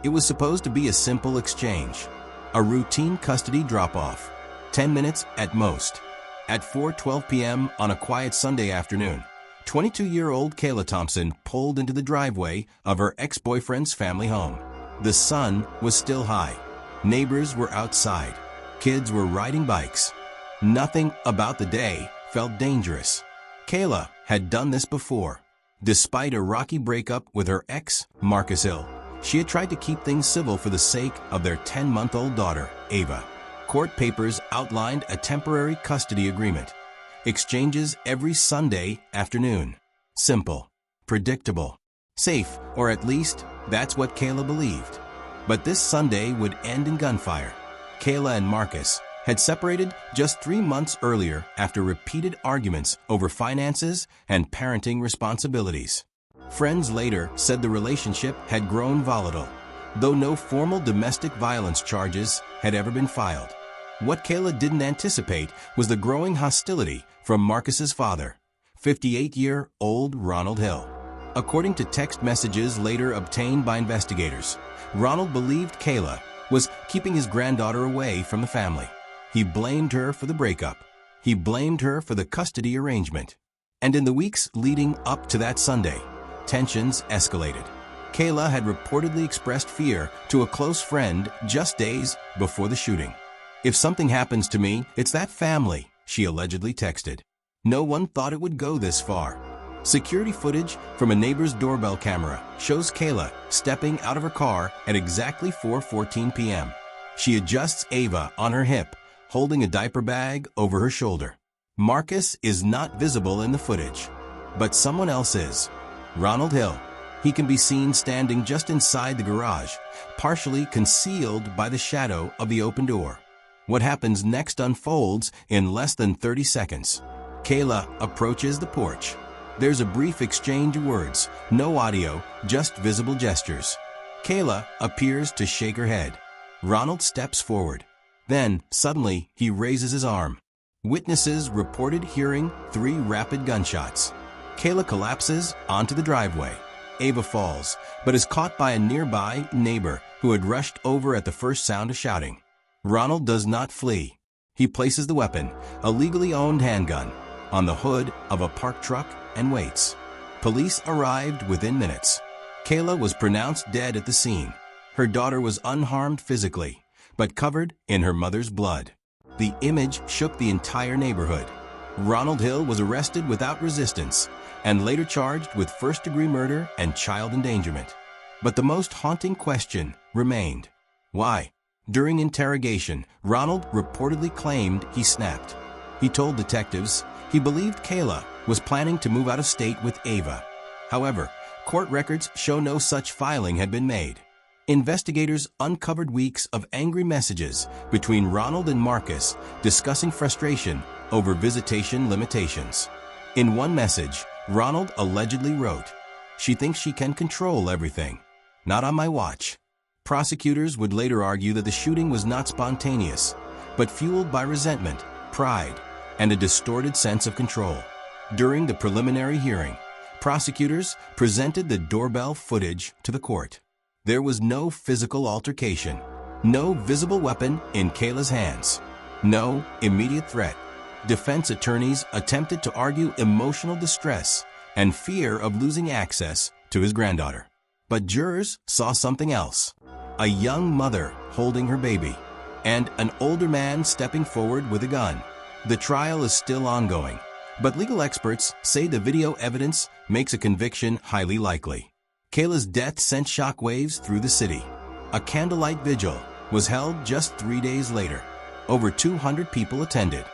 It was supposed to be a simple exchange, a routine custody drop-off, 10 minutes at most. At 4:12 p.m. on a quiet Sunday afternoon, 22-year-old Kayla Thompson pulled into the driveway of her ex-boyfriend's family home. The sun was still high. Neighbors were outside. Kids were riding bikes. Nothing about the day felt dangerous. Kayla had done this before. Despite a rocky breakup with her ex, Marcus Hill, she had tried to keep things civil for the sake of their 10-month-old daughter, Ava. Court papers outlined a temporary custody agreement. Exchanges every Sunday afternoon. Simple, predictable, safe, or at least that's what Kayla believed. But this Sunday would end in gunfire. Kayla and Marcus had separated just 3 months earlier after repeated arguments over finances and parenting responsibilities. Friends later said the relationship had grown volatile, though no formal domestic violence charges had ever been filed. What Kayla didn't anticipate was the growing hostility from Marcus's father, 58-year-old Ronald Hill. According to text messages later obtained by investigators, Ronald believed Kayla was keeping his granddaughter away from the family. He blamed her for the breakup. He blamed her for the custody arrangement. And in the weeks leading up to that Sunday, tensions escalated. Kayla had reportedly expressed fear to a close friend just days before the shooting. "If something happens to me, it's that family," she allegedly texted. No one thought it would go this far. Security footage from a neighbor's doorbell camera shows Kayla stepping out of her car at exactly 4:14 p.m. She adjusts Ava on her hip, holding a diaper bag over her shoulder. Marcus is not visible in the footage, but someone else is. Ronald Hill. He can be seen standing just inside the garage, partially concealed by the shadow of the open door. What happens next unfolds in less than 30 seconds. Kayla approaches the porch. There's a brief exchange of words, no audio, just visible gestures. Kayla appears to shake her head. Ronald steps forward. Then, suddenly, he raises his arm. Witnesses reported hearing 3 rapid gunshots. Kayla collapses onto the driveway. Ava falls, but is caught by a nearby neighbor who had rushed over at the first sound of shouting. Ronald does not flee. He places the weapon, a legally owned handgun, on the hood of a parked truck and waits. Police arrived within minutes. Kayla was pronounced dead at the scene. Her daughter was unharmed physically, but covered in her mother's blood. The image shook the entire neighborhood. Ronald Hill was arrested without resistance and later charged with first-degree murder and child endangerment. But the most haunting question remained. Why? During interrogation, Ronald reportedly claimed he snapped. He told detectives he believed Kayla was planning to move out of state with Ava. However, court records show no such filing had been made. Investigators uncovered weeks of angry messages between Ronald and Marcus discussing frustration over visitation limitations. In one message, Ronald allegedly wrote, "She thinks she can control everything. Not on my watch." Prosecutors would later argue that the shooting was not spontaneous, but fueled by resentment, pride, and a distorted sense of control. During the preliminary hearing, prosecutors presented the doorbell footage to the court. There was no physical altercation, no visible weapon in Kayla's hands, no immediate threat. Defense attorneys attempted to argue emotional distress and fear of losing access to his granddaughter. But jurors saw something else: a young mother holding her baby, and an older man stepping forward with a gun. The trial is still ongoing, but legal experts say the video evidence makes a conviction highly likely. Kayla's death sent shockwaves through the city. A candlelight vigil was held just 3 days later. Over 200 people attended.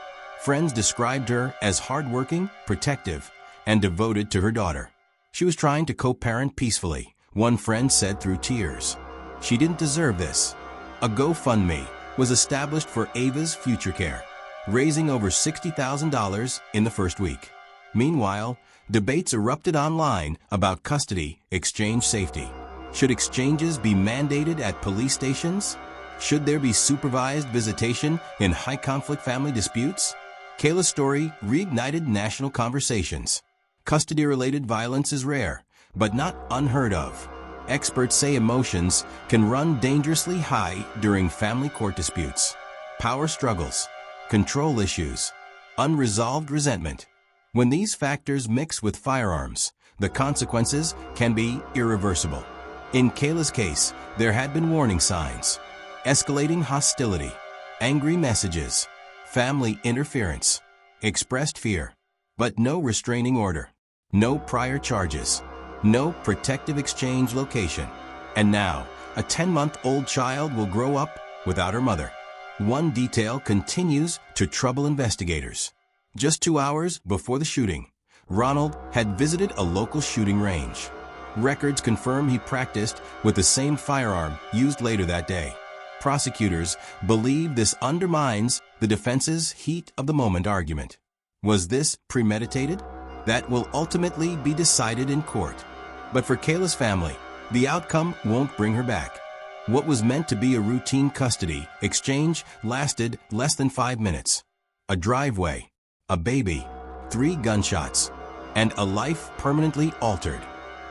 Friends described her as hardworking, protective, and devoted to her daughter. She was trying to co-parent peacefully, one friend said through tears. She didn't deserve this. A GoFundMe was established for Ava's future care, raising over $60,000 in the first week. Meanwhile, debates erupted online about custody exchange safety. Should exchanges be mandated at police stations? Should there be supervised visitation in high-conflict family disputes? Kayla's story reignited national conversations. Custody-related violence is rare, but not unheard of. Experts say emotions can run dangerously high during family court disputes, power struggles, control issues, unresolved resentment. When these factors mix with firearms, the consequences can be irreversible. In Kayla's case, there had been warning signs: escalating hostility, angry messages, family interference, expressed fear, but no restraining order, no prior charges, no protective exchange location. And now, a 10-month-old child will grow up without her mother. One detail continues to trouble investigators. Just 2 hours before the shooting, Ronald had visited a local shooting range. Records confirm he practiced with the same firearm used later that day. Prosecutors believe this undermines the defense's heat-of-the-moment argument. Was this premeditated? That will ultimately be decided in court. But for Kayla's family, the outcome won't bring her back. What was meant to be a routine custody exchange lasted less than 5 minutes. A driveway, a baby, 3 gunshots, and a life permanently altered.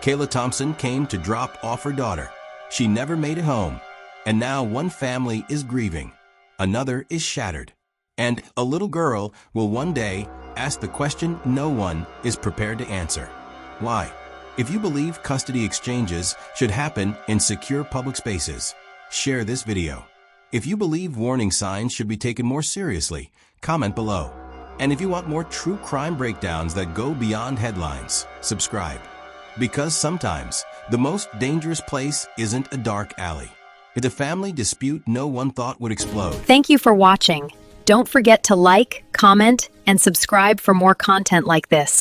Kayla Thompson came to drop off her daughter. She never made it home. And now one family is grieving, another is shattered. And a little girl will one day ask the question no one is prepared to answer. Why? If you believe custody exchanges should happen in secure public spaces, share this video. If you believe warning signs should be taken more seriously, comment below. And if you want more true crime breakdowns that go beyond headlines, subscribe. Because sometimes the most dangerous place isn't a dark alley. It's a family dispute no one thought would explode. Thank you for watching. Don't forget to like, comment, and subscribe for more content like this.